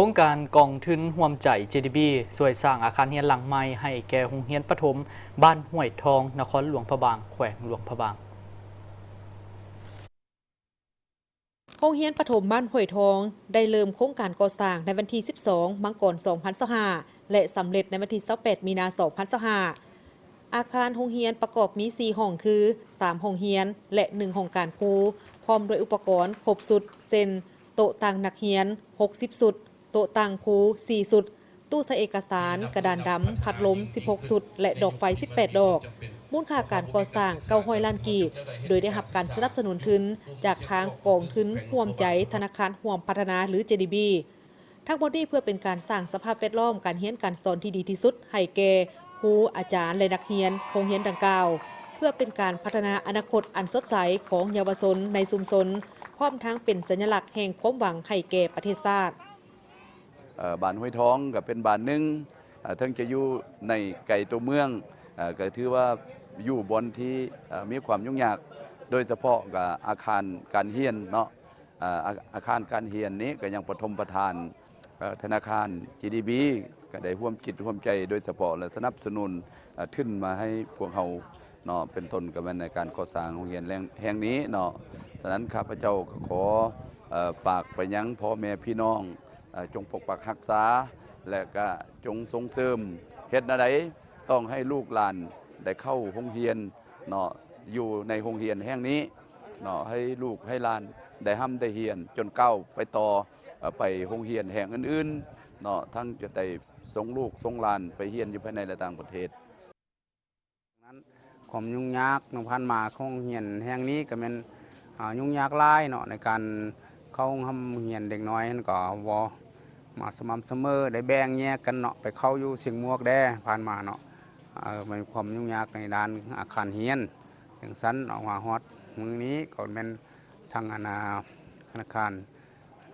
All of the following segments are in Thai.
ครงการกองทุนร่วมใจ JDB ช่วยสร้างอาคารเรียนหลังใหม่ให้แก่โรงเรียนประถมบ้านห้วยทองนครหลวงพระบางแขวงหลวงพระบางโรงเรียนประถมบ้านห้วยทองได้เริ่มโครงการก่อสร้างในวันที่ 12 มังกร 2025 และสำเร็จในวันที่ 28 มีนา 2025 อาคารโรงเรียนประกอบมี 4 ห้องคือ 3 ห้องเรียน และ 1 ห้องการครูพร้อมด้วยอุปกรณ์ครบสุดเช่นโต๊ะตั้งนักเรียน 60 สุด โต๊ะตั้งครู 4 สุด ตู้ใส่เอกสาร กระดานดำ พัดลม 16 สุด และดอกไฟ 18 ดอก มูลค่าการก่อสร้าง900 ล้านกีบ โดยได้รับการสนับสนุนทุนจากทางกองทุนร่วมใจธนาคารร่วมพัฒนาหรือ JDB ทั้งหมดนี้เพื่อเป็นการสร้างสภาพแวดล้อมการเรียนการสอนที่ดีที่สุดให้แก่ครูอาจารย์และนักเรียนโรงเรียนดังกล่าวเพื่อเป็นการพัฒนาอนาคตอันสดใสของเยาวชนในชุมชนพร้อมทั้งเป็นสัญลักษณ์แห่งความหวังให้แก่ประเทศชาติบ้านห้วยทองก็เป็นบ้านหนึ่งทั้งจะอยู่ในไก่ตัวเมืองก็ถือว่าอยู่บนที่มีความยุ่งยากโดยเฉพาะกับอาคารการเรียนเนาะอาคารการเรียนนี้ก็ยังปฐมประทานธนาคาร JDB ก็ได้ร่วมจิตร่วมใจโดยเฉพาะและสนับสนุนขึ้นมาให้พวกเราเนาะเป็นต้นกับในการก่อสร้างโรงเรียนแห่งนี้เนาะฉะนั้นข้าพเจ้าขอฝากไปยังพ่อแม่พี่น้องจงปกปักรักษาและก็จงส่งเสริมเฮ็ดอะไรต้องให้ลูกหลานได้เข้าโรงเรียนเนาะอยู่ในโรงเรียนแห่งนี้เนาะให้ลูกให้หลานได้ร่ำได้เรียนจนก้าวไปต่อไปโรงเรียนแห่งอื่นๆเนาะทั้งจะได้ส่งลูกส่งหลานไปเรียนอยู่ภายในและต่างประเทศนั้นความยุ่งยากในพันมาของเรียนแห่งนี้ก็เป็นยุ่งยากหลายเนาะในการเข้าห้องเรียนเด็กน้อยนั่นก็วอมาสม่ำเสมอได้แบ่งแยกกันเนาะไปเข้าอยู่เสียงมวกแด่ผ่านมาเนาะมีความยุ่งยากในด้านอาคารเรียนอย่างสั้นออกมาฮอดมือนี้ก็เป็นทางธนาคาร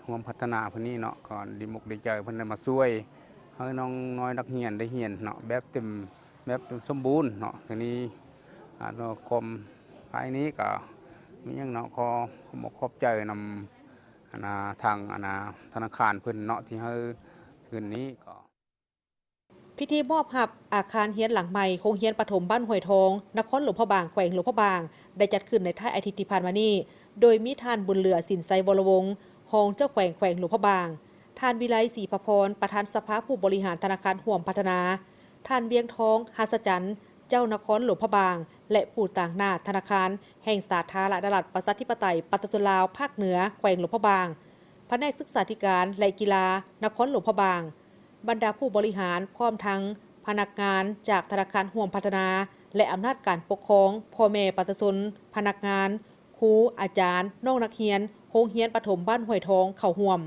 ร่วมพัฒนาพื้นนี้เนาะก่อนดีมุกดีใจเพิ่นได้มาช่วยให้น้องน้อยนักเรียนได้เรียนเนาะแบบเต็มสมบูรณ์เนาะทีนี้กรมภายนี้ก็มีอย่างเนาะขอบใจนำทางธนาคารเพิ่นเนาะที่ให้คืนนี้ก็พิธีมอบหับอาคารเรียนหลังใหม่โรงเรียนประถมบ้านห้วยทองนครหลวงพระบางแขวงหลวงพระบางได้จัดขึ้นในท้ายอาทิตย์ที่ผ่านมานี้โดยมีท่านบุญเหลือสินไซวรวงศ์รองเจ้าแขวงหลวงพระบางท่านวิไลศรีพพรประธานสภาผู้บริหารธนาคารห่วมพัฒนาท่านเวียงทองหัสจันทร์เจ้านครหลวงพระบางและผู้ต่างหน้าธนาคารแห่งสาธารณรัฐประชาธิปไตยปัตตานีลาวภาคเหนือแขวงหลวงพระบางแผนกศึกษาธิการและกีฬานครหลวงพระบางบรรดาผู้บริหารพร้อมทั้งพนักงานจากธนาคารห่วมพัฒนาและอำนาจการปกครองพ่อแม่ประชาชนพนักงานครูอาจารย์น้องนักเรียนโรงเรียนประถมบ้านห้วยทองเข้าร่วม